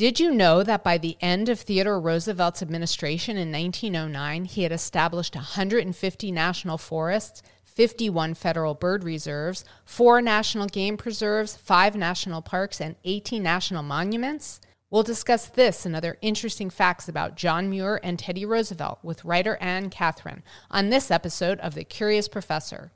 Did you know that by the end of Theodore Roosevelt's administration in 1909, he had established 150 national forests, 51 federal bird reserves, 4 national game preserves, 5 national parks, and 18 national monuments? We'll discuss this and other interesting facts about John Muir and Teddy Roosevelt with writer Anne Katherine on this episode of The Curious Professor.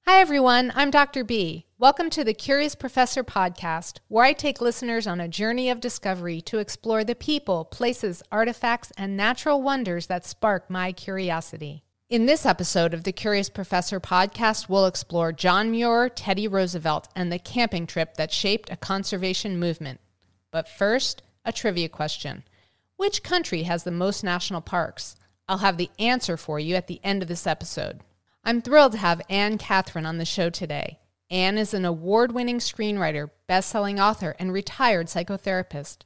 Hi everyone, I'm Dr. B. Welcome to the Curious Professor podcast, where I take listeners on a journey of discovery to explore the people, places, artifacts, and natural wonders that spark my curiosity. In this episode of the Curious Professor podcast, we'll explore John Muir, Teddy Roosevelt, and the camping trip that shaped a conservation movement. But first, a trivia question. Which country has the most national parks? I'll have the answer for you at the end of this episode. I'm thrilled to have Anne Katherine on the show today. Anne is an award-winning screenwriter, best-selling author, and retired psychotherapist.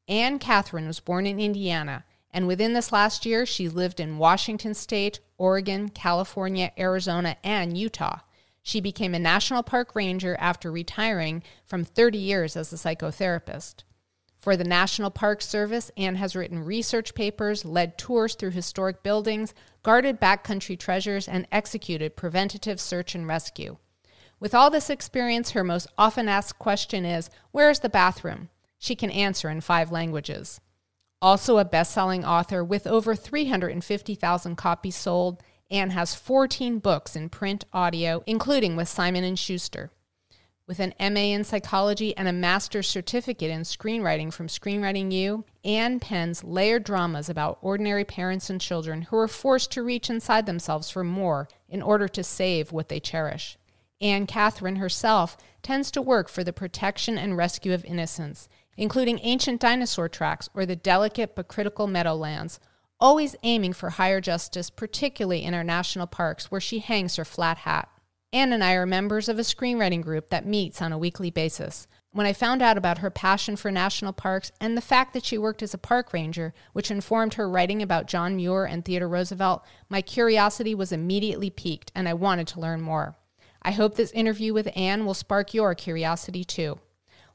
Anne Katherine was born in Indiana, and within this last year, she lived in Washington State, Oregon, California, Arizona, and Utah. She became a national park ranger after retiring from 30 years as a psychotherapist. For the National Park Service, Anne has written research papers, led tours through historic buildings, guarded backcountry treasures, and executed preventative search and rescue. With all this experience, her most often asked question is, "Where is the bathroom?" She can answer in 5 languages. Also a best-selling author with over 350,000 copies sold, Anne has 14 books in print audio, including with Simon & Schuster. With an MA in psychology and a master's certificate in screenwriting from Screenwriting U, Anne pens layered dramas about ordinary parents and children who are forced to reach inside themselves for more in order to save what they cherish. Anne Katherine herself tends to work for the protection and rescue of innocence, including ancient dinosaur tracks or the delicate but critical meadowlands, always aiming for higher justice, particularly in our national parks where she hangs her flat hat. Anne and I are members of a screenwriting group that meets on a weekly basis. When I found out about her passion for national parks and the fact that she worked as a park ranger, which informed her writing about John Muir and Theodore Roosevelt, my curiosity was immediately piqued and I wanted to learn more. I hope this interview with Anne will spark your curiosity too.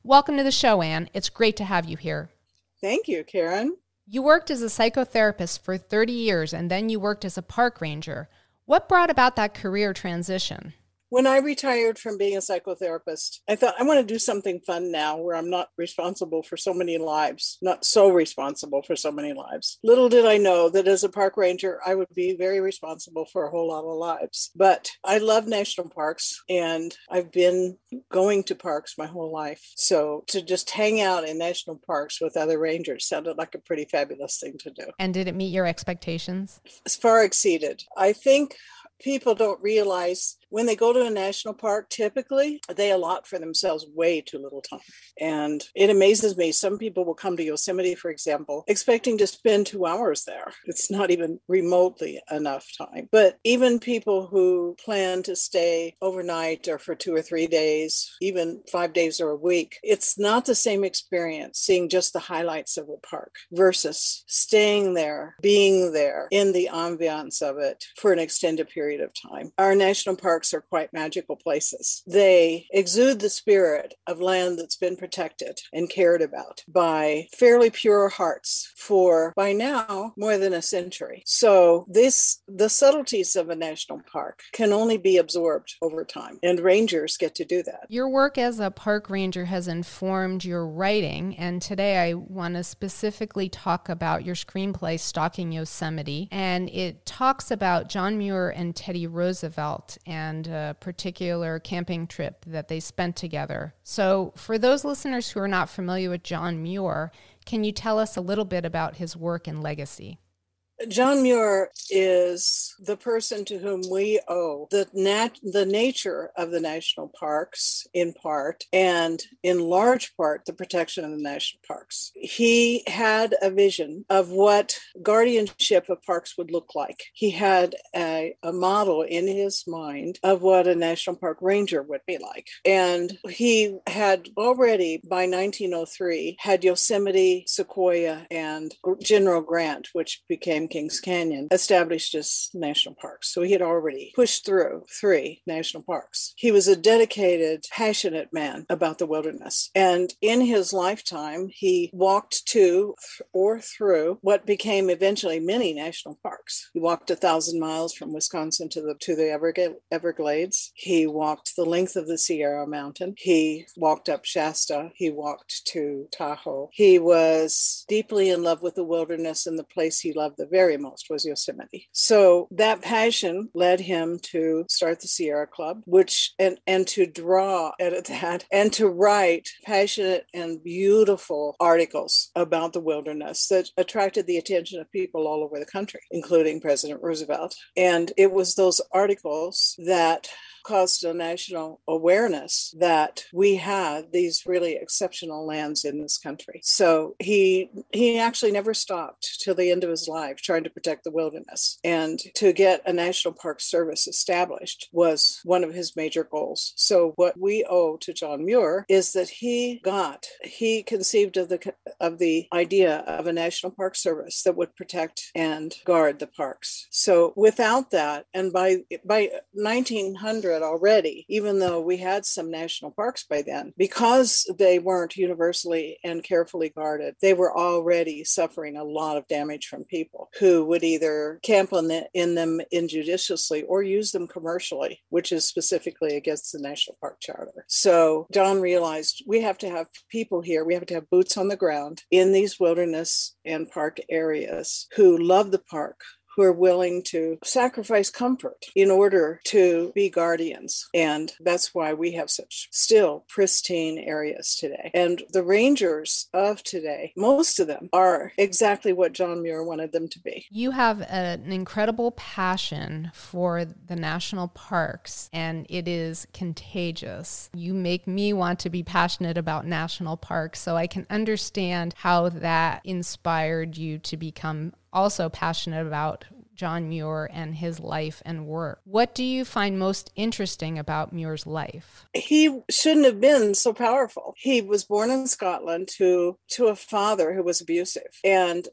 Welcome to the show, Anne. It's great to have you here. Thank you, Karen. You worked as a psychotherapist for 30 years and then you worked as a park ranger. What brought about that career transition? When I retired from being a psychotherapist, I thought I want to do something fun now where I'm not responsible for so many lives, not so responsible for so many lives. Little did I know that as a park ranger, I would be very responsible for a whole lot of lives. But I love national parks and I've been going to parks my whole life. So to just hang out in national parks with other rangers sounded like a pretty fabulous thing to do. And did it meet your expectations? It's far exceeded. I think people don't realize when they go to a national park, typically they allot for themselves way too little time. And it amazes me. Some people will come to Yosemite, for example, expecting to spend 2 hours there. It's not even remotely enough time. But even people who plan to stay overnight or for 2 or 3 days, even 5 days or a week, it's not the same experience seeing just the highlights of a park versus staying there, being there in the ambiance of it for an extended period of time. Our national parks are quite magical places. They exude the spirit of land that's been protected and cared about by fairly pure hearts for, by now, more than a century. So the subtleties of a national park can only be absorbed over time, and rangers get to do that. Your work as a park ranger has informed your writing, and today I want to specifically talk about your screenplay, Stalking Yosemite, and it talks about John Muir and Teddy Roosevelt and a particular camping trip that they spent together. So for those listeners who are not familiar with John Muir, can you tell us a little bit about his work and legacy? John Muir is the person to whom we owe the nature of the national parks in part, and in large part, the protection of the national parks. He had a vision of what guardianship of parks would look like. He had a model in his mind of what a national park ranger would be like. And he had already, by 1903, had Yosemite, Sequoia, and General Grant, which became Kings Canyon, established as national parks. So he had already pushed through 3 national parks. He was a dedicated, passionate man about the wilderness. And in his lifetime, he walked to or through what became eventually many national parks. He walked 1,000 miles from Wisconsin to the Everglades. He walked the length of the Sierra Mountain. He walked up Shasta. He walked to Tahoe. He was deeply in love with the wilderness, and the place he loved the very most was Yosemite. So that passion led him to start the Sierra Club, and to draw at that and to write passionate and beautiful articles about the wilderness that attracted the attention of people all over the country, including President Roosevelt. And it was those articles that caused a national awareness that we had these really exceptional lands in this country. So he actually never stopped till the end of his life trying to protect the wilderness. And to get a National Park Service established was one of his major goals. So what we owe to John Muir is that he conceived of the idea of a National Park Service that would protect and guard the parks. So without that, and by 1900 already, even though we had some national parks by then, because they weren't universally and carefully guarded, they were already suffering a lot of damage from people who would either camp in them injudiciously or use them commercially, which is specifically against the National Park Charter. So John realized we have to have people here, we have to have boots on the ground in these wilderness and park areas who love the park, who are willing to sacrifice comfort in order to be guardians. And that's why we have such still pristine areas today. And the rangers of today, most of them are exactly what John Muir wanted them to be. You have an incredible passion for the national parks, and it is contagious. You make me want to be passionate about national parks, so I can understand how that inspired you to become also passionate about John Muir and his life and work. What do you find most interesting about Muir's life? He shouldn't have been so powerful. He was born in Scotland to a father who was abusive. And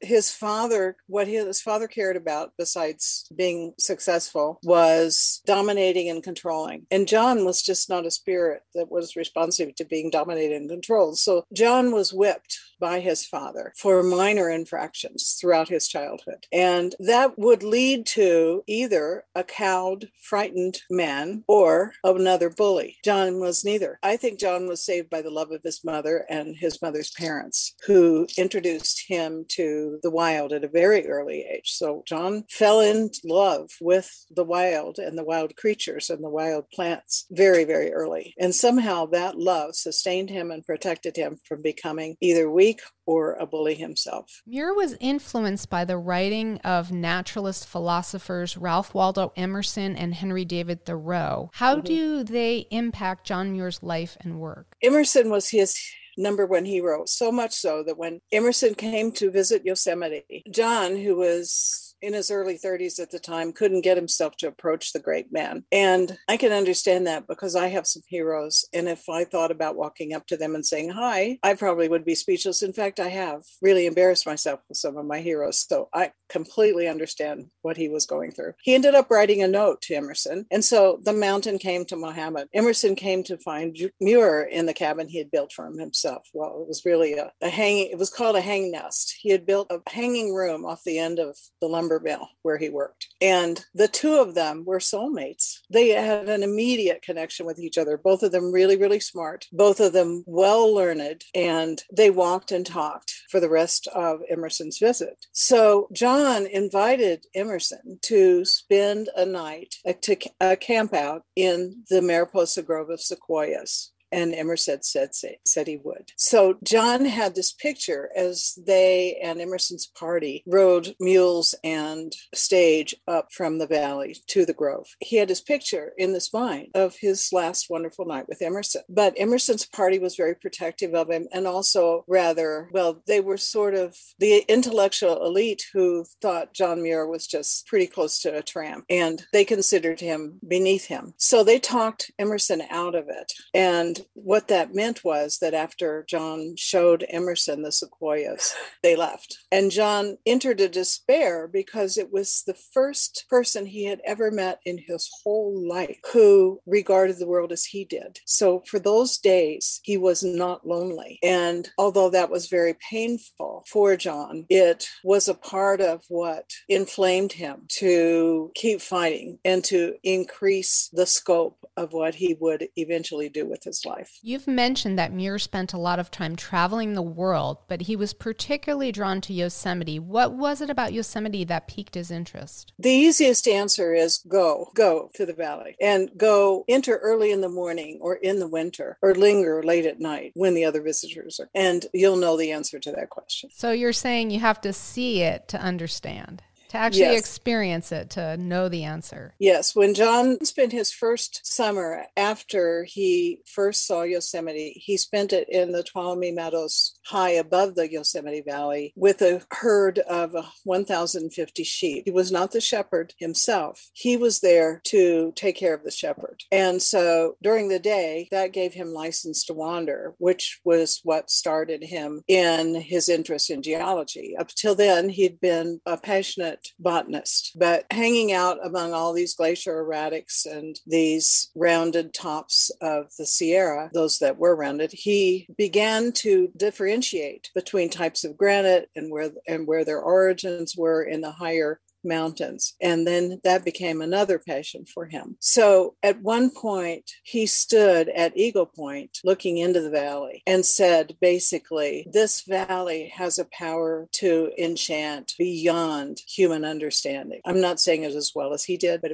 what his father cared about, besides being successful, was dominating and controlling. And John was just not a spirit that was responsive to being dominated and controlled. So John was whipped by his father for minor infractions throughout his childhood. And that would lead to either a cowed, frightened man or another bully. John was neither. I think John was saved by the love of his mother and his mother's parents, who introduced him to the wild at a very early age. So John fell in love with the wild and the wild creatures and the wild plants very, very early. And somehow that love sustained him and protected him from becoming either weak or a bully himself. Muir was influenced by the writing of naturalist philosophers Ralph Waldo Emerson and Henry David Thoreau. How do they impact John Muir's life and work? Emerson was his number one hero, so much so that when Emerson came to visit Yosemite, John, who was in his early 30s at the time, couldn't get himself to approach the great man. And I can understand that because I have some heroes. And if I thought about walking up to them and saying hi, I probably would be speechless. In fact, I have really embarrassed myself with some of my heroes. So I completely understand what he was going through. He ended up writing a note to Emerson. And so the mountain came to Muhammad. Emerson came to find Muir in the cabin he had built for himself. Well, it was really it was called a hang nest. He had built a hanging room off the end of the lumber mill where he worked. And the two of them were soulmates. They had an immediate connection with each other. Both of them really, really smart. Both of them well learned. And they walked and talked for the rest of Emerson's visit. So John invited Emerson to spend a night, to camp out in the Mariposa Grove of sequoias. And Emerson said he would. So John had this picture as they and Emerson's party rode mules and stage up from the valley to the grove. He had his picture in this mind of his last wonderful night with Emerson. But Emerson's party was very protective of him, and also they were sort of the intellectual elite who thought John Muir was just pretty close to a tramp, and they considered him beneath him. So they talked Emerson out of it. And what that meant was that after John showed Emerson the sequoias, they left. And John entered a despair because it was the first person he had ever met in his whole life who regarded the world as he did. So for those days, he was not lonely. And although that was very painful for John, it was a part of what inflamed him to keep fighting and to increase the scope of what he would eventually do with his life. You've mentioned that Muir spent a lot of time traveling the world, but he was particularly drawn to Yosemite. What was it about Yosemite that piqued his interest? The easiest answer is go to the valley, and go enter early in the morning or in the winter, or linger late at night when the other visitors are. And you'll know the answer to that question. So you're saying you have to see it to understand, to actually experience it, to know the answer. Yes. When John spent his first summer after he first saw Yosemite, he spent it in the Tuolumne Meadows high above the Yosemite Valley with a herd of 1,050 sheep. He was not the shepherd himself. He was there to take care of the shepherd. And so during the day, that gave him license to wander, which was what started him in his interest in geology. Up till then, he'd been a passionate botanist, but hanging out among all these glacier erratics and these rounded tops of the Sierra, those that were rounded, he began to differentiate between types of granite and where their origins were in the higher mountains. And then that became another passion for him. So at one point, he stood at Eagle Point looking into the valley and said, basically, this valley has a power to enchant beyond human understanding. I'm not saying it as well as he did, but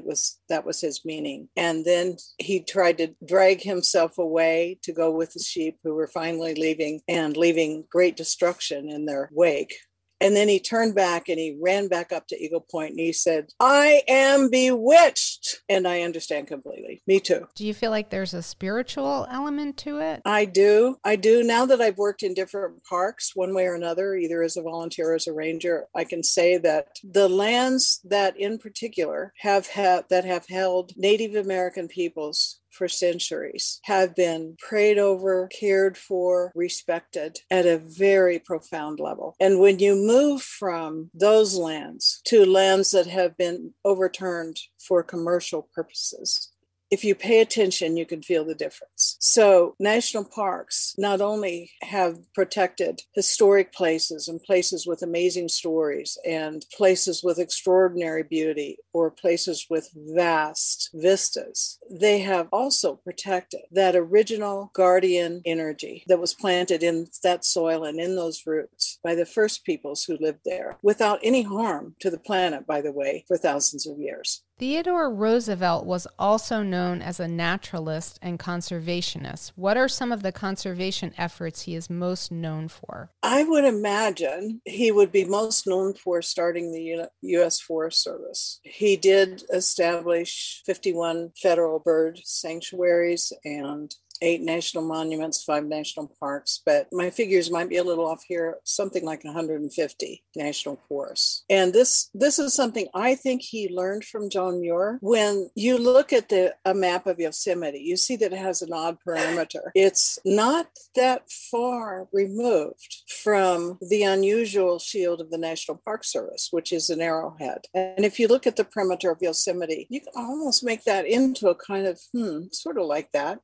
that was his meaning. And then he tried to drag himself away to go with the sheep who were finally leaving great destruction in their wake. And then he turned back and he ran back up to Eagle Point and he said, I am bewitched. And I understand completely. Me too. Do you feel like there's a spiritual element to it? I do. Now that I've worked in different parks, one way or another, either as a volunteer or as a ranger, I can say that the lands that in particular have held Native American peoples for centuries have been prayed over, cared for, respected at a very profound level. And when you move from those lands to lands that have been overturned for commercial purposes, if you pay attention, you can feel the difference. So national parks not only have protected historic places and places with amazing stories and places with extraordinary beauty or places with vast vistas, they have also protected that original guardian energy that was planted in that soil and in those roots by the first peoples who lived there without any harm to the planet, by the way, for thousands of years. Theodore Roosevelt was also known as a naturalist and conservationist. What are some of the conservation efforts he is most known for? I would imagine he would be most known for starting the U.S. Forest Service. He did establish 51 federal bird sanctuaries and 8 national monuments, 5 national parks, but my figures might be a little off here, something like 150 national forests. And this is something I think he learned from John Muir. When you look at a map of Yosemite, you see that it has an odd perimeter. It's not that far removed from the unusual shield of the National Park Service, which is an arrowhead. And if you look at the perimeter of Yosemite, you can almost make that into a kind of, sort of like that.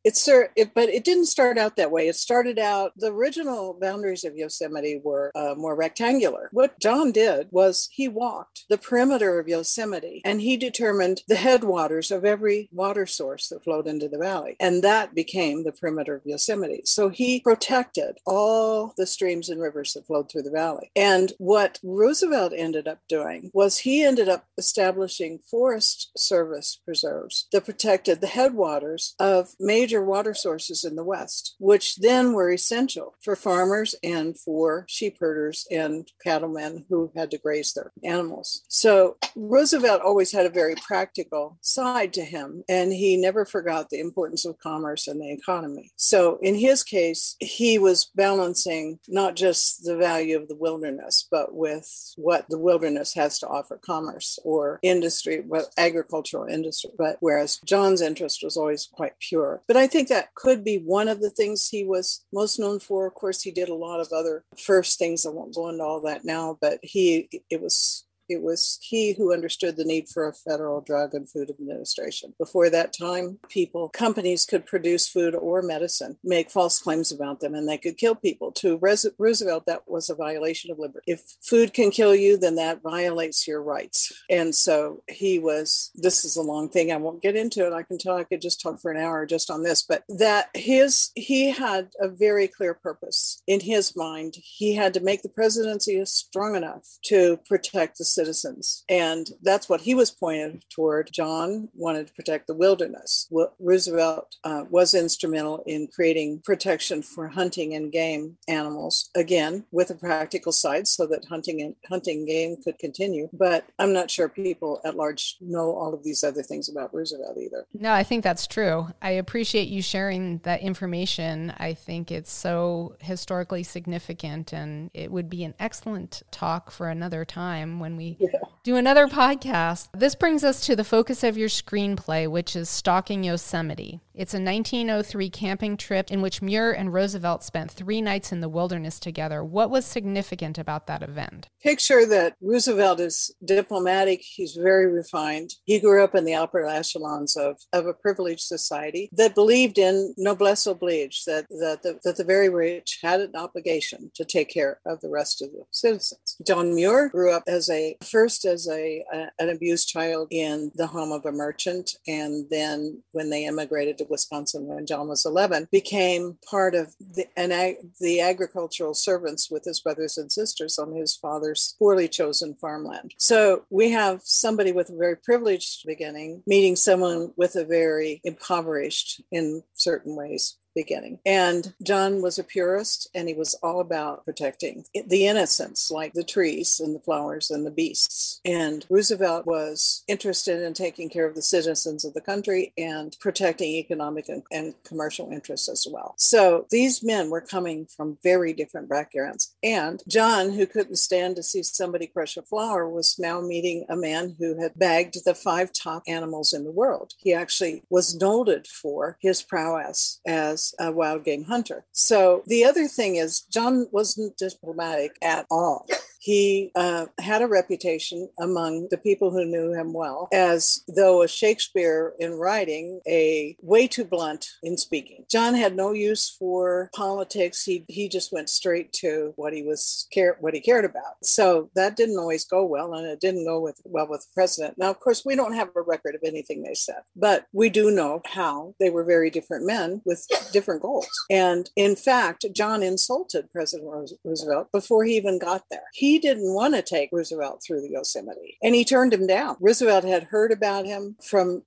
But it didn't start out that way. It started out, the original boundaries of Yosemite were more rectangular. What John did was he walked the perimeter of Yosemite and he determined the headwaters of every water source that flowed into the valley. And that became the perimeter of Yosemite. So he protected all the streams and 10 rivers that flowed through the valley. And what Roosevelt ended up doing was he ended up establishing Forest Service preserves that protected the headwaters of major water sources in the West, which then were essential for farmers and for sheep herders and cattlemen who had to graze their animals. So Roosevelt always had a very practical side to him, and he never forgot the importance of commerce and the economy. So in his case, he was balancing not just the value of the wilderness, but with what the wilderness has to offer, commerce or industry, agricultural industry. But whereas John's interest was always quite pure. But I think that could be one of the things he was most known for. Of course, he did a lot of other first things. I won't go into all that now, but it was he who understood the need for a federal drug and food administration. Before that time, companies could produce food or medicine, make false claims about them, and they could kill people. To Roosevelt, that was a violation of liberty. If food can kill you, then that violates your rights. And so this is a long thing. I won't get into it. I can tell I could just talk for an hour just on this, but he had a very clear purpose in his mind. He had to make the presidency strong enough to protect the citizens. And that's what he was pointed toward. John wanted to protect the wilderness. Roosevelt was instrumental in creating protection for hunting and game animals, again, with a practical side so that hunting game could continue. But I'm not sure people at large know all of these other things about Roosevelt either. No, I think that's true. I appreciate you sharing that information. I think it's so historically significant, and it would be an excellent talk for another time when we do another podcast. This brings us to the focus of your screenplay, which is Stalking Yosemite. It's a 1903 camping trip in which Muir and Roosevelt spent 3 nights in the wilderness together. What was significant about that event? Picture that Roosevelt is diplomatic. He's very refined. He grew up in the upper echelons of a privileged society that believed in noblesse oblige, that the very rich had an obligation to take care of the rest of the citizens. John Muir grew up as an abused child in the home of a merchant, and then when they immigrated to Wisconsin when John was 11, became part of the agricultural servants with his brothers and sisters on his father's poorly chosen farmland. So we have somebody with a very privileged beginning meeting someone with a very impoverished, in certain ways, beginning. And John was a purist, and he was all about protecting the innocents, like the trees and the flowers and the beasts. And Roosevelt was interested in taking care of the citizens of the country and protecting economic and commercial interests as well. So these men were coming from very different backgrounds. And John, who couldn't stand to see somebody crush a flower, was now meeting a man who had bagged the 5 top animals in the world. He actually was noted for his prowess as a wild game hunter. So the other thing is, John wasn't diplomatic at all. He had a reputation among the people who knew him well as though a Shakespeare in writing, a way too blunt in speaking. John had no use for politics. He just went straight to what he cared about. So that didn't always go well, and it didn't go well with the president. Now, of course, we don't have a record of anything they said, but we do know how they were very different men with different goals. And in fact, John insulted President Roosevelt before he even got there. He didn't want to take Roosevelt through the Yosemite, and he turned him down. Roosevelt had heard about him from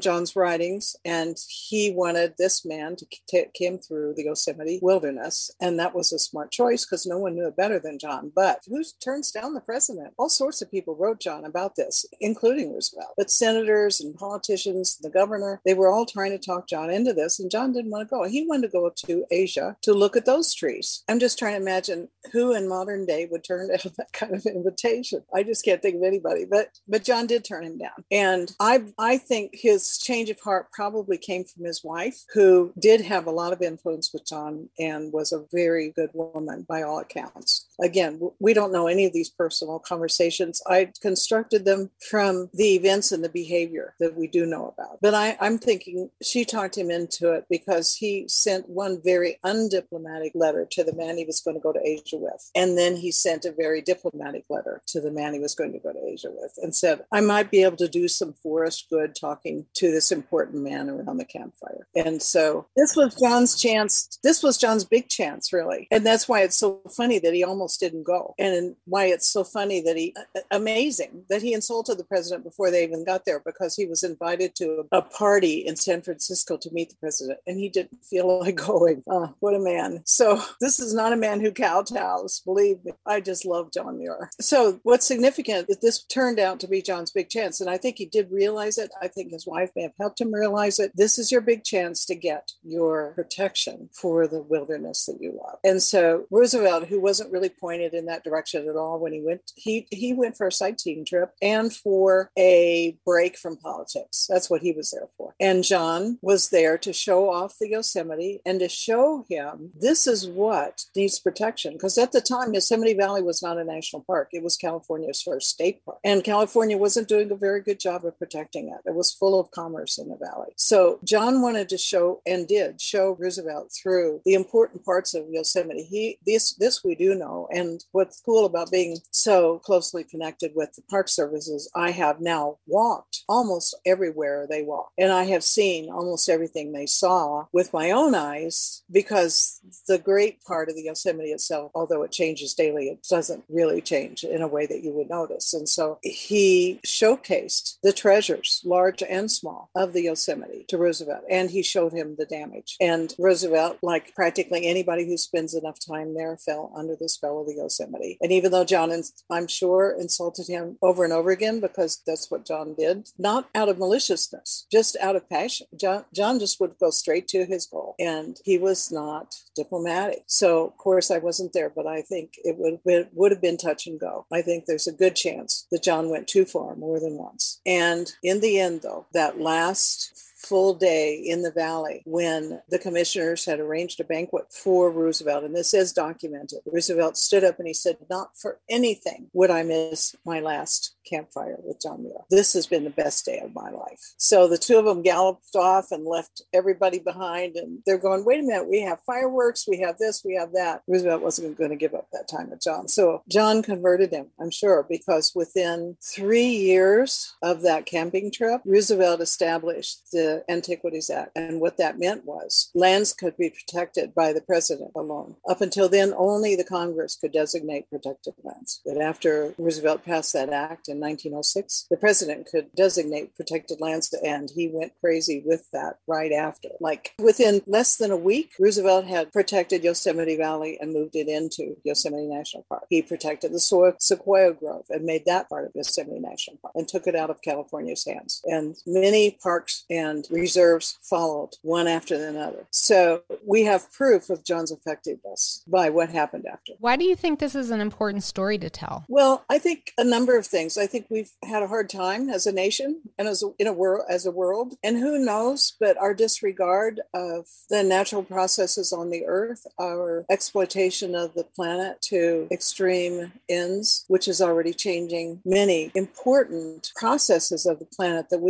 John's writings, and he wanted this man to take him through the Yosemite wilderness, and that was a smart choice because no one knew it better than John. But who turns down the president? All sorts of people wrote John about this, including Roosevelt. But senators and politicians, the governor, they were all trying to talk John into this, and John didn't want to go. He wanted to go to Asia to look at those trees. I'm just trying to imagine who in modern day would turn down that kind of invitation. I just can't think of anybody, but John did turn him down. And I think his change of heart probably came from his wife, who did have a lot of influence with John and was a very good woman by all accounts. Again, we don't know any of these personal conversations. I constructed them from the events and the behavior that we do know about. But I'm thinking she talked him into it because he sent one very undiplomatic letter to the man he was going to go to Asia with. And then he sent a a very diplomatic letter to the man he was going to go to Asia with and said, I might be able to do some forest good talking to this important man around the campfire. And so this was John's chance. This was John's big chance, really. And that's why it's so funny that he almost didn't go. And why it's so funny that amazing that he insulted the president before they even got there, because he was invited to a party in San Francisco to meet the president. And he didn't feel like going. What a man. So this is not a man who kowtows. Believe me, I just love John Muir. So what's significant is this turned out to be John's big chance. And I think he did realize it. I think his wife may have helped him realize it. This is your big chance to get your protection for the wilderness that you love. And so Roosevelt, who wasn't really pointed in that direction at all when he went, he went for a sightseeing trip and for a break from politics. That's what he was there for. And John was there to show off the Yosemite and to show him this is what needs protection. Because at the time, Yosemite Valley was not a national park. It was California's first state park. And California wasn't doing a very good job of protecting it. It was full of commerce in the valley. So John wanted to show, and did show, Roosevelt through the important parts of Yosemite. This we do know. And what's cool about being so closely connected with the Park Services, I have now walked almost everywhere they walk. And I have seen almost everything they saw with my own eyes, because the great part of the Yosemite itself, although it changes daily, it doesn't really change in a way that you would notice. And so he showcased the treasures, large and small, of the Yosemite to Roosevelt, and he showed him the damage. And Roosevelt, like practically anybody who spends enough time there, fell under the spell of the Yosemite. And even though John, I'm sure, insulted him over and over again, because that's what John did, not out of maliciousness, just out of passion. John just would go straight to his goal, and he was not diplomatic. So, of course, I wasn't there, but I think it would have been touch and go. I think there's a good chance that John went too far more than once. And in the end, though, that last full day in the valley, when the commissioners had arranged a banquet for Roosevelt, and this is documented, Roosevelt stood up and he said, not for anything would I miss my last campfire with John Muir. This has been the best day of my life. So the two of them galloped off and left everybody behind, and they're going, wait a minute, we have fireworks, we have this, we have that. Roosevelt wasn't going to give up that time with John. So John converted him, I'm sure, because within 3 years of that camping trip, Roosevelt established the Antiquities Act. And what that meant was lands could be protected by the president alone. Up until then, only the Congress could designate protected lands. But after Roosevelt passed that act in 1906, the president could designate protected lands, and he went crazy with that right after. Like within less than a week, Roosevelt had protected Yosemite Valley and moved it into Yosemite National Park. He protected the sequoia grove and made that part of Yosemite National Park and took it out of California's hands. And many parks and reserves followed one after another. So we have proof of John's effectiveness by what happened after. Why do you think this is an important story to tell? Well, I think a number of things. I think we've had a hard time as a nation and as a world. And who knows, but our disregard of the natural processes on the earth, our exploitation of the planet to extreme ends, which is already changing many important processes of the planet that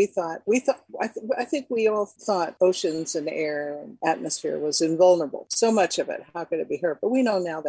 I think we all thought oceans and air and atmosphere was invulnerable. So much of it, how could it be hurt? But we know now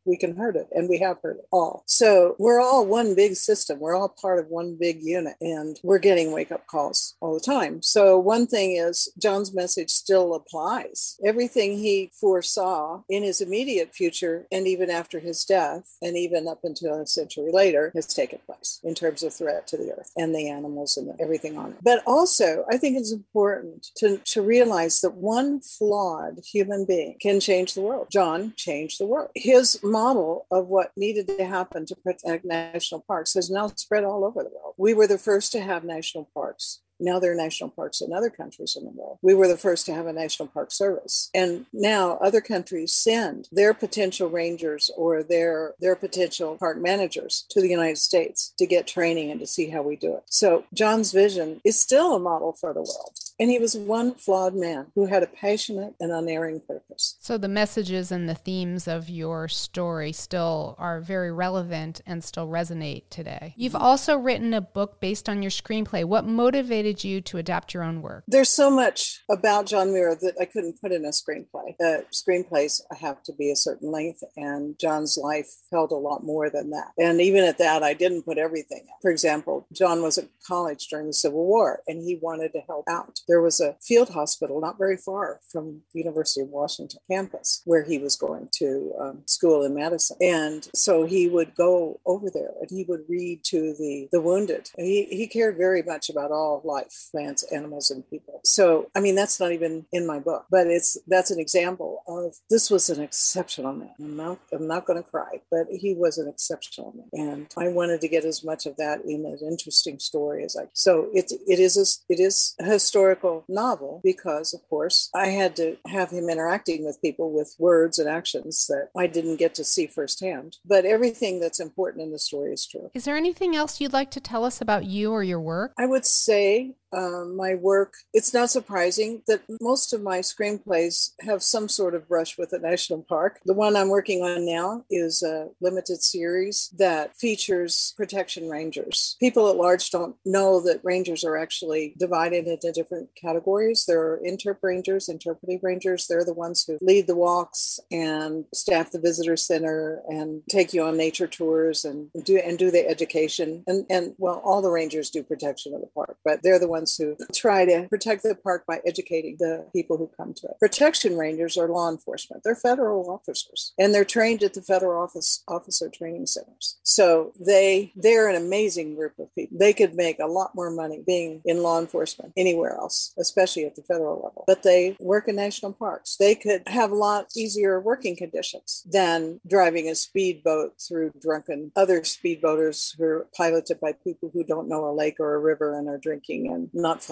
we can hurt it, and we have hurt it all. So we're all one big system. We're all part of one big unit, and we're getting wake-up calls all the time. So one thing is John's message still applies. Everything he foresaw in his immediate future, and even after his death, and even up until a century later, has taken place in terms of threat to the earth and the animals and everything on it. But also, I think it's important to realize that one flawed human being can change the world. John changed the world. His model of what needed to happen to protect national parks has now spread all over the world. We were the first to have national parks. Now there are national parks in other countries in the world. We were the first to have a national park service. And now other countries send their potential rangers or their potential park managers to the United States to get training and to see how we do it. So John's vision is still a model for the world. years. And he was one flawed man who had a passionate and unerring purpose. So the messages and the themes of your story still are very relevant and still resonate today. You've also written a book based on your screenplay. What motivated you to adapt your own work? There's so much about John Muir that I couldn't put in a screenplay. Screenplays have to be a certain length, and John's life held a lot more than that. And even at that, I didn't put everything in. For example, John was at college during the Civil War, and he wanted to help out. There was a field hospital not very far from the University of Washington campus where he was going to school in Madison. And so he would go over there and he would read to the wounded. He cared very much about all life, plants, animals, and people. So, I mean, that's not even in my book, but that's an example of, this was an exceptional man. I'm not going to cry, but he was an exceptional man. And I wanted to get as much of that in an interesting story as I could. So it is a historical novel because, of course, I had to have him interacting with people with words and actions that I didn't get to see firsthand. But everything that's important in the story is true. Is there anything else you'd like to tell us about you or your work? I would say my work, it's not surprising that most of my screenplays have some sort of brush with a national park. The one I'm working on now is a limited series that features protection rangers. People at large don't know that rangers are actually divided into different categories. There are interpretive rangers. They're the ones who lead the walks and staff the visitor center and take you on nature tours and do the education. And well, all the rangers do protection of the park, but they're the ones who try to protect the park by educating the people who come to it. Protection rangers are law enforcement. They're federal officers, and they're trained at the federal officer training centers. So they're an amazing group of people. They could make a lot more money being in law enforcement anywhere else, especially at the federal level. But they work in national parks. They could have a lot easier working conditions than driving a speedboat through drunken other speedboaters who are piloted by people who don't know a lake or a river and are drinking and not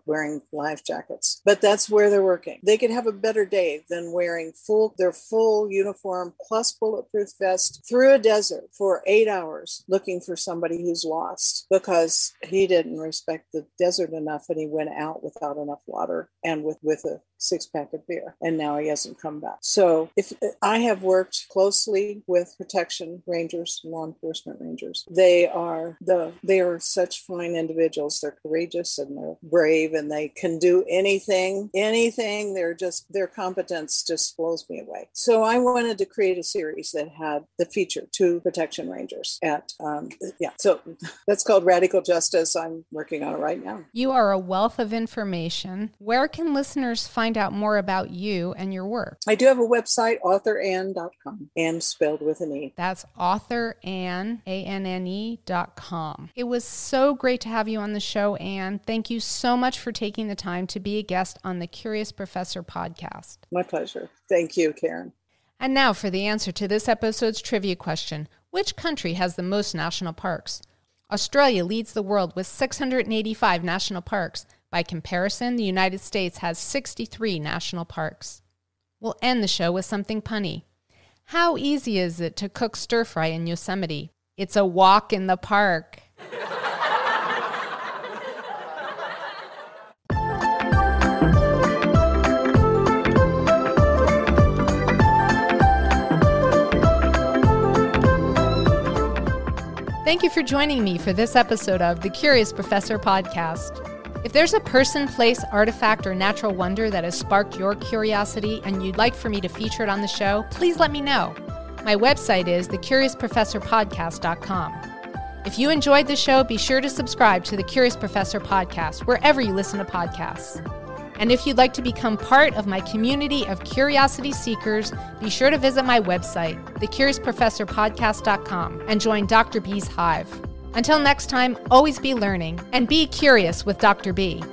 wearing life jackets. But that's where they're working. They could have a better day than wearing their full uniform plus bulletproof vest through a desert for 8 hours looking for somebody who's lost because he didn't respect the desert enough and he went out without enough water and with a 6-pack of beer, and now he hasn't come back. So if I have worked closely with protection rangers, law enforcement rangers, they are such fine individuals. They're courageous and they're brave and they can do anything. Their competence just blows me away. So I wanted to create a series that had the feature 2 protection rangers so that's called Radical Justice. I'm working on it right now. You are a wealth of information. Where can listeners find out more about you and your work? I do have a website, authoranne.com, Anne spelled with an E. That's authoranne, ANNE.com. It was so great to have you on the show, Anne. Thank you so much for taking the time to be a guest on the Curious Professor podcast. My pleasure. Thank you, Karen. And now for the answer to this episode's trivia question. Which country has the most national parks? Australia leads the world with 685 national parks. By comparison, the United States has 63 national parks. We'll end the show with something punny. How easy is it to cook stir-fry in Yosemite? It's a walk in the park. Thank you for joining me for this episode of the Curious Professor podcast. If there's a person, place, artifact, or natural wonder that has sparked your curiosity and you'd like for me to feature it on the show, please let me know. My website is thecuriousprofessorpodcast.com. If you enjoyed the show, be sure to subscribe to the Curious Professor podcast wherever you listen to podcasts. And if you'd like to become part of my community of curiosity seekers, be sure to visit my website, thecuriousprofessorpodcast.com, and join Dr. B's Hive. Until next time, always be learning and be curious with Dr. B.